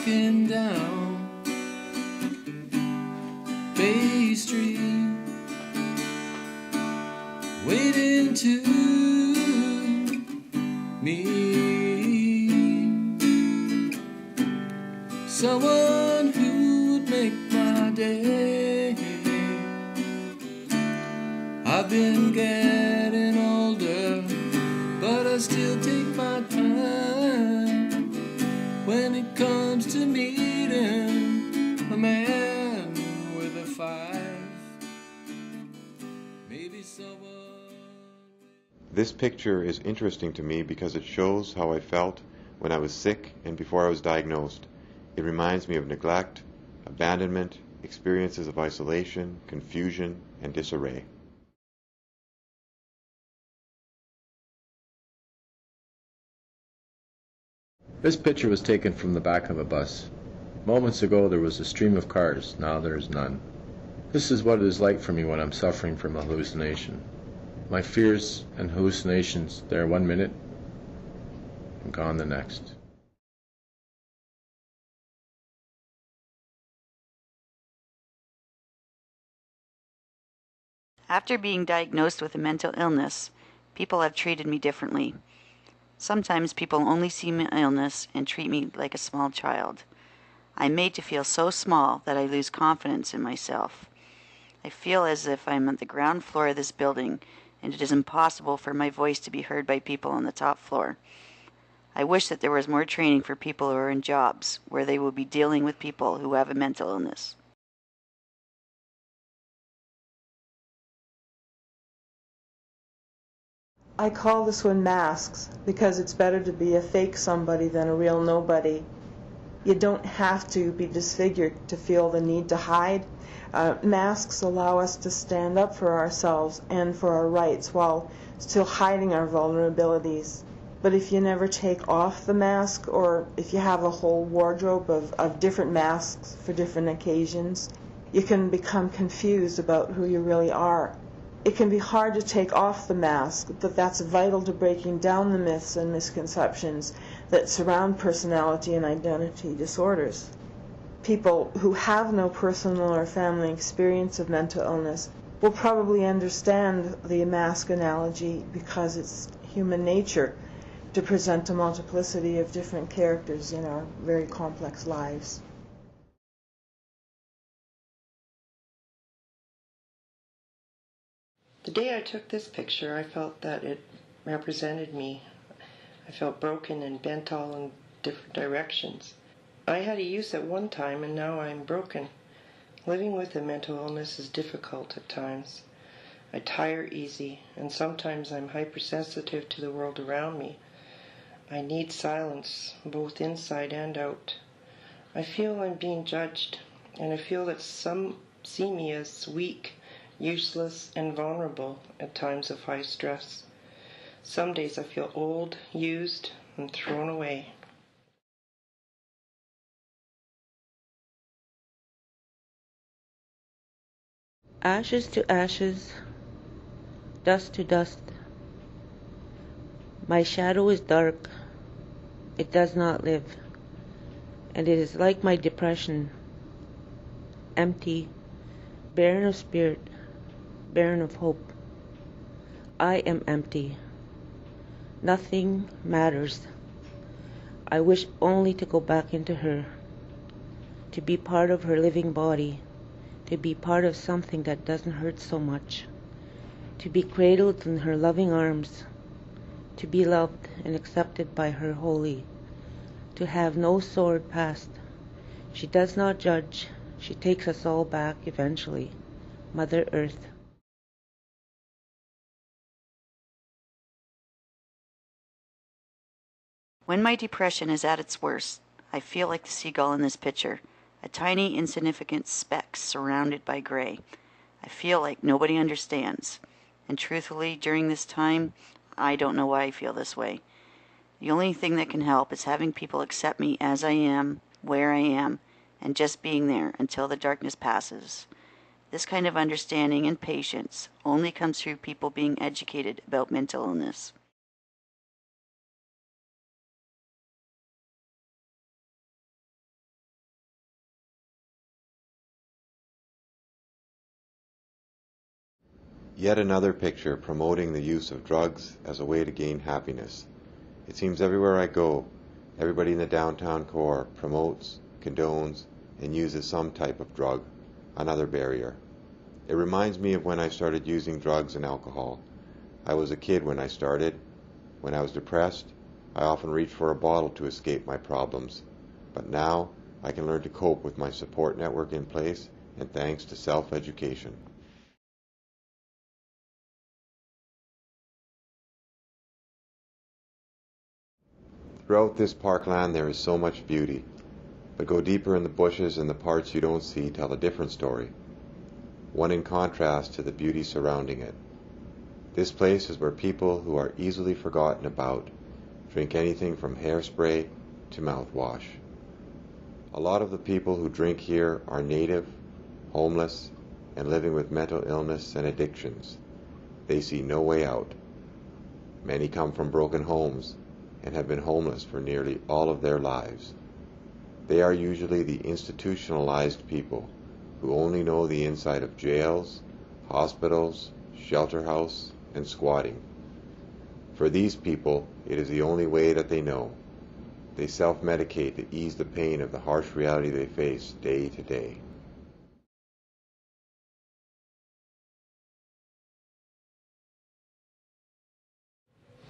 walking down Bay Street, waiting to meet someone who would make my day. I've been getting older, but I still take my time when it comes to meeting a man with a five. Maybe someone. This picture is interesting to me because it shows how I felt when I was sick and before I was diagnosed. It reminds me of neglect, abandonment, experiences of isolation, confusion, and disarray. This picture was taken from the back of a bus. Moments ago there was a stream of cars, now there is none. This is what it is like for me when I'm suffering from a hallucination. My fears and hallucinations there 1 minute and gone the next. After being diagnosed with a mental illness, people have treated me differently. Sometimes people only see my illness and treat me like a small child. I'm made to feel so small that I lose confidence in myself. I feel as if I'm on the ground floor of this building, and it is impossible for my voice to be heard by people on the top floor. I wish that there was more training for people who are in jobs where they will be dealing with people who have a mental illness. I call this one masks because it's better to be a fake somebody than a real nobody. You don't have to be disfigured to feel the need to hide. Masks allow us to stand up for ourselves and for our rights while still hiding our vulnerabilities. But if you never take off the mask, or if you have a whole wardrobe of different masks for different occasions, you can become confused about who you really are. It can be hard to take off the mask, but that's vital to breaking down the myths and misconceptions that surround personality and identity disorders. People who have no personal or family experience of mental illness will probably understand the mask analogy because it's human nature to present a multiplicity of different characters in our very complex lives. The day I took this picture, I felt that it represented me. I felt broken and bent all in different directions. I had a use at one time, and now I'm broken. Living with a mental illness is difficult at times. I tire easy, and sometimes I'm hypersensitive to the world around me. I need silence, both inside and out. I feel I'm being judged, and I feel that some see me as weak, useless, and vulnerable at times of high stress. Some days I feel old, used, and thrown away. Ashes to ashes, dust to dust. My shadow is dark, it does not live, and it is like my depression, empty, barren of spirit, barren of hope. I am empty. Nothing matters. I wish only to go back into her, to be part of her living body, to be part of something that doesn't hurt so much, to be cradled in her loving arms, to be loved and accepted by her wholly, to have no sordid past. She does not judge. She takes us all back eventually. Mother Earth. When my depression is at its worst, I feel like the seagull in this picture, a tiny, insignificant speck surrounded by gray. I feel like nobody understands. And truthfully, during this time, I don't know why I feel this way. The only thing that can help is having people accept me as I am, where I am, and just being there until the darkness passes. This kind of understanding and patience only comes through people being educated about mental illness. Yet another picture promoting the use of drugs as a way to gain happiness. It seems everywhere I go, everybody in the downtown core promotes, condones, and uses some type of drug, another barrier. It reminds me of when I started using drugs and alcohol. I was a kid when I started. When I was depressed, I often reached for a bottle to escape my problems. But now, I can learn to cope with my support network in place, and thanks to self-education. Throughout this parkland there is so much beauty, but go deeper in the bushes and the parts you don't see tell a different story, one in contrast to the beauty surrounding it. This place is where people who are easily forgotten about drink anything from hairspray to mouthwash. A lot of the people who drink here are native, homeless, and living with mental illness and addictions. They see no way out. Many come from broken homes and have been homeless for nearly all of their lives. They are usually the institutionalized people who only know the inside of jails, hospitals, shelter house, and squatting. For these people, it is the only way that they know. They self-medicate to ease the pain of the harsh reality they face day to day.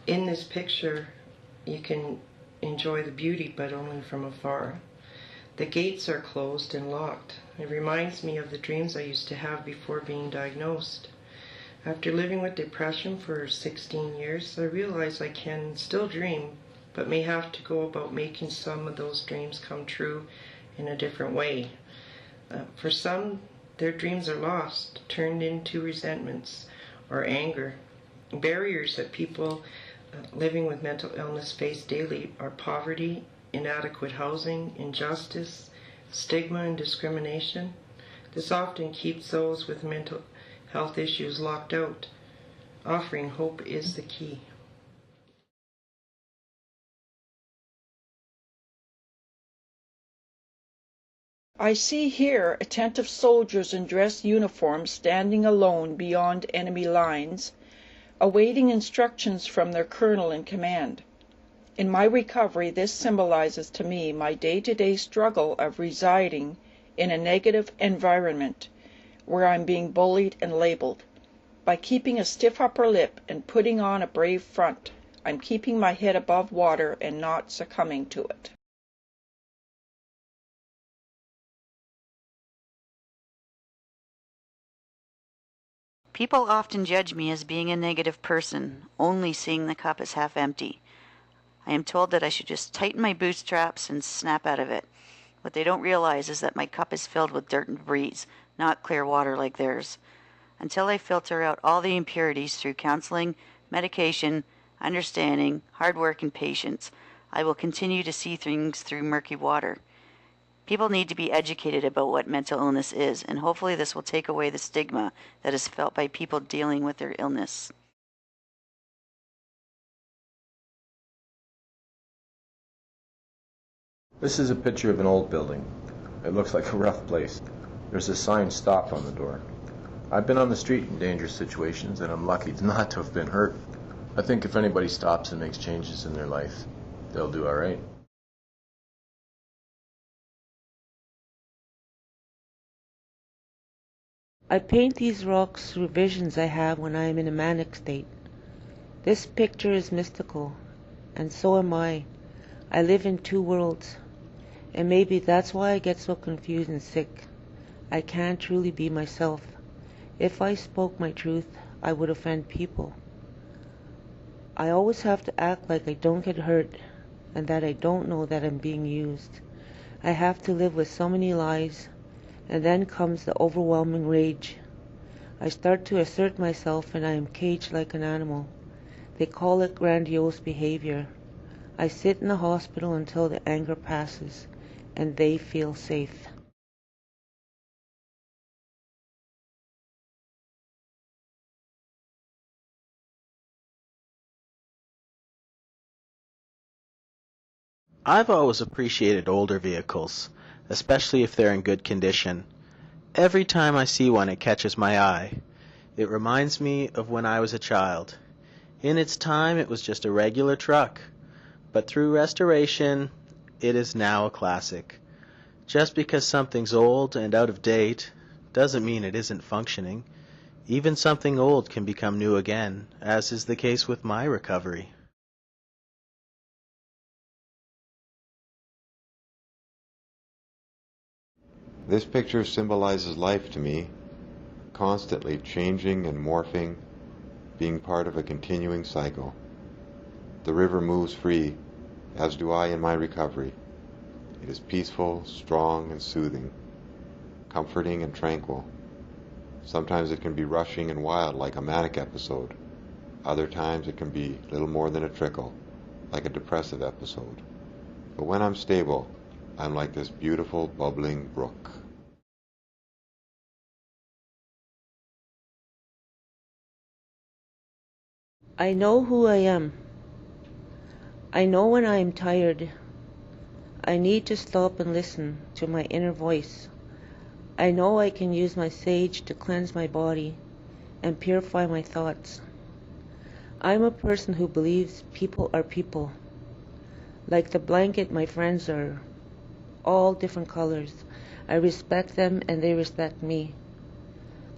In this picture, you can enjoy the beauty, but only from afar. The gates are closed and locked. It reminds me of the dreams I used to have before being diagnosed. After living with depression for 16 years, I realize I can still dream, but may have to go about making some of those dreams come true in a different way. For some, their dreams are lost, turned into resentments or anger. Barriers that people living with mental illness face daily are poverty, inadequate housing, injustice, stigma, and discrimination. This often keeps those with mental health issues locked out. Offering hope is the key. I see here attentive soldiers in dress uniforms standing alone beyond enemy lines, awaiting instructions from their colonel in command. In my recovery, this symbolizes to me my day-to-day struggle of residing in a negative environment where I'm being bullied and labeled. By keeping a stiff upper lip and putting on a brave front, I'm keeping my head above water and not succumbing to it. People often judge me as being a negative person, only seeing the cup as half empty. I am told that I should just tighten my bootstraps and snap out of it. What they don't realize is that my cup is filled with dirt and debris, not clear water like theirs. Until I filter out all the impurities through counseling, medication, understanding, hard work, and patience, I will continue to see things through murky water. People need to be educated about what mental illness is, and hopefully this will take away the stigma that is felt by people dealing with their illness. This is a picture of an old building. It looks like a rough place. There's a sign "Stop" on the door. I've been on the street in dangerous situations, and I'm lucky not to have been hurt. I think if anybody stops and makes changes in their life, they'll do all right. I paint these rocks through visions I have when I am in a manic state. This picture is mystical, and so am I. I live in two worlds, and maybe that's why I get so confused and sick. I can't truly be myself. If I spoke my truth, I would offend people. I always have to act like I don't get hurt, and that I don't know that I'm being used. I have to live with so many lies, and then comes the overwhelming rage. I start to assert myself, and I am caged like an animal. They call it grandiose behavior. I sit in the hospital until the anger passes, and they feel safe. I've always appreciated older vehicles, especially if they're in good condition. Every time I see one, it catches my eye. It reminds me of when I was a child. In its time, it was just a regular truck, but through restoration, it is now a classic. Just because something's old and out of date doesn't mean it isn't functioning. Even something old can become new again, as is the case with my recovery. This picture symbolizes life to me, constantly changing and morphing, being part of a continuing cycle. The river moves free, as do I in my recovery. It is peaceful, strong, and soothing, comforting and tranquil. Sometimes it can be rushing and wild like a manic episode. Other times it can be little more than a trickle, like a depressive episode. But when I'm stable, I'm like this beautiful, bubbling brook. I know who I am. I know when I am tired. I need to stop and listen to my inner voice. I know I can use my sage to cleanse my body and purify my thoughts. I'm a person who believes people are people. Like the blanket my friends are, all different colors. I respect them and they respect me.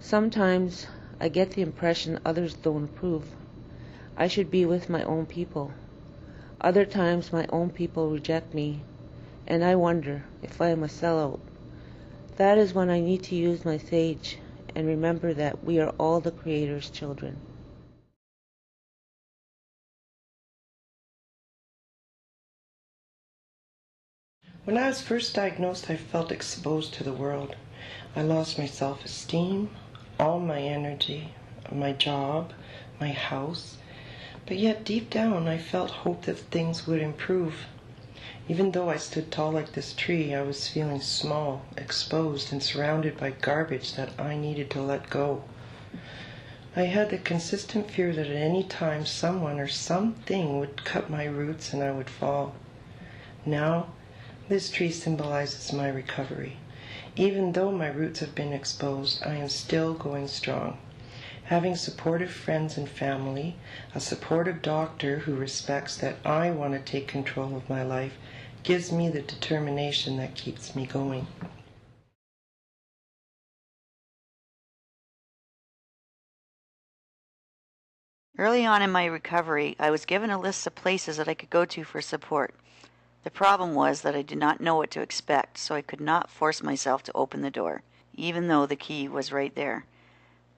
Sometimes I get the impression others don't approve. I should be with my own people. Other times my own people reject me, and I wonder if I am a sellout. That is when I need to use my sage and remember that we are all the Creator's children. When I was first diagnosed, I felt exposed to the world. I lost my self-esteem, all my energy, my job, my house. But yet deep down I felt hope that things would improve. Even though I stood tall like this tree, I was feeling small, exposed, and surrounded by garbage that I needed to let go. I had the consistent fear that at any time someone or something would cut my roots and I would fall. Now, this tree symbolizes my recovery. Even though my roots have been exposed, I am still going strong. Having supportive friends and family, a supportive doctor who respects that I want to take control of my life, gives me the determination that keeps me going. Early on in my recovery, I was given a list of places that I could go to for support. The problem was that I did not know what to expect, so I could not force myself to open the door, even though the key was right there.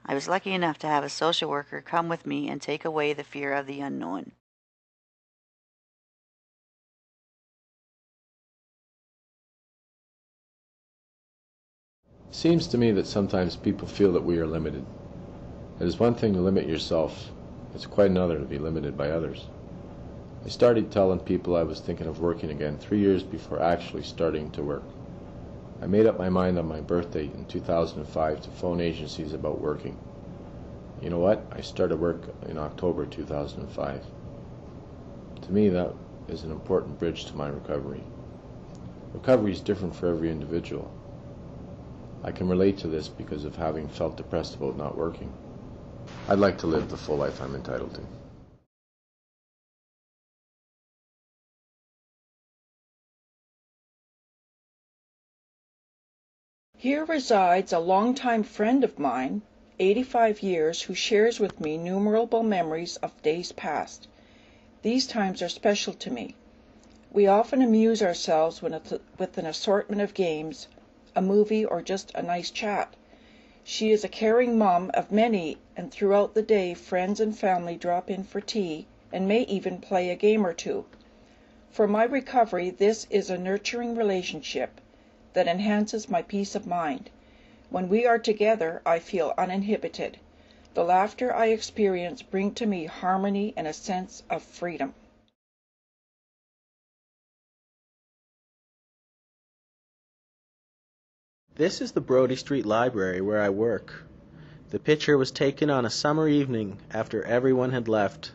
I was lucky enough to have a social worker come with me and take away the fear of the unknown. It seems to me that sometimes people feel that we are limited. It is one thing to limit yourself, it's quite another to be limited by others. I started telling people I was thinking of working again 3 years before actually starting to work. I made up my mind on my birthday in 2005 to phone agencies about working. You know what? I started work in October 2005. To me, that is an important bridge to my recovery. Recovery is different for every individual. I can relate to this because of having felt depressed about not working. I'd like to live the full life I'm entitled to. Here resides a longtime friend of mine, 85 years, who shares with me innumerable memories of days past. These times are special to me. We often amuse ourselves with an assortment of games, a movie, or just a nice chat. She is a caring mom of many, and throughout the day friends and family drop in for tea and may even play a game or two. For my recovery, this is a nurturing relationship that enhances my peace of mind. When we are together, I feel uninhibited. The laughter I experience brings to me harmony and a sense of freedom. This is the Brodie Street Library where I work. The picture was taken on a summer evening after everyone had left.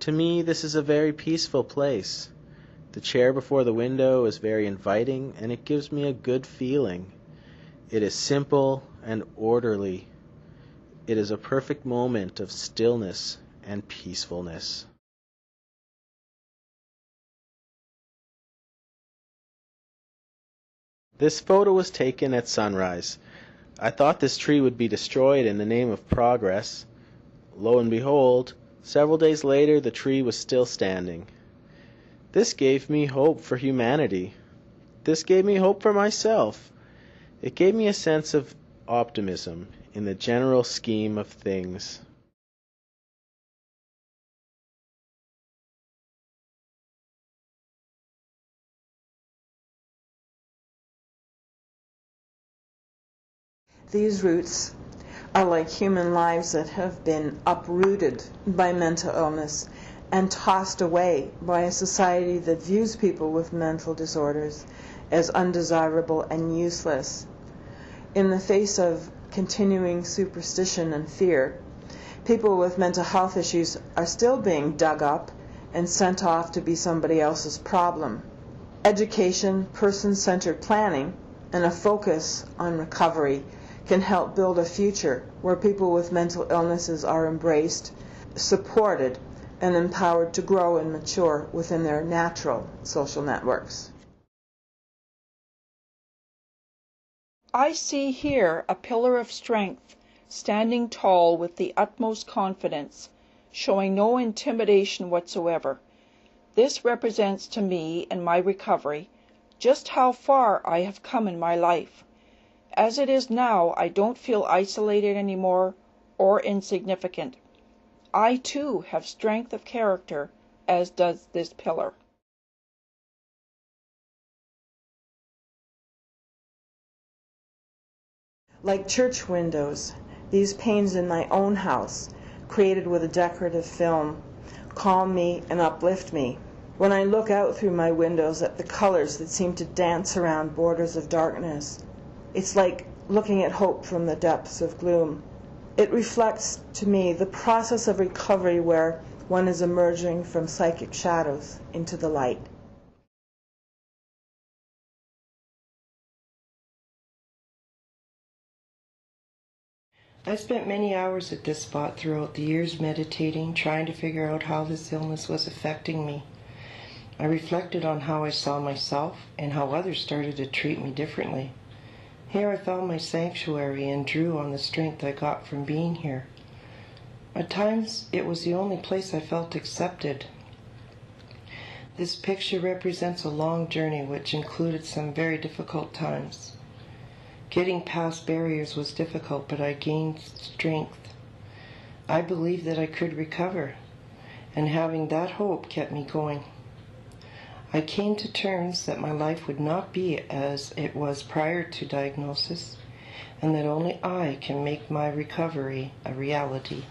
To me, this is a very peaceful place. The chair before the window is very inviting, and it gives me a good feeling. It is simple and orderly. It is a perfect moment of stillness and peacefulness. This photo was taken at sunrise. I thought this tree would be destroyed in the name of progress. Lo and behold, several days later the tree was still standing. This gave me hope for humanity. This gave me hope for myself. It gave me a sense of optimism in the general scheme of things. These roots are like human lives that have been uprooted by mental illness and tossed away by a society that views people with mental disorders as undesirable and useless. In the face of continuing superstition and fear, people with mental health issues are still being dug up and sent off to be somebody else's problem. Education, person-centered planning, and a focus on recovery can help build a future where people with mental illnesses are embraced, supported, and empowered to grow and mature within their natural social networks. I see here a pillar of strength, standing tall with the utmost confidence, showing no intimidation whatsoever. This represents to me and my recovery just how far I have come in my life. As it is now, I don't feel isolated anymore or insignificant. I too have strength of character, as does this pillar. Like church windows, these panes in my own house, created with a decorative film, calm me and uplift me. When I look out through my windows at the colors that seem to dance around borders of darkness, it's like looking at hope from the depths of gloom. It reflects to me the process of recovery where one is emerging from psychic shadows into the light. I spent many hours at this spot throughout the years meditating, trying to figure out how this illness was affecting me. I reflected on how I saw myself and how others started to treat me differently. Here I found my sanctuary and drew on the strength I got from being here. At times, it was the only place I felt accepted. This picture represents a long journey which included some very difficult times. Getting past barriers was difficult, but I gained strength. I believed that I could recover, and having that hope kept me going. I came to terms that my life would not be as it was prior to diagnosis, and that only I can make my recovery a reality.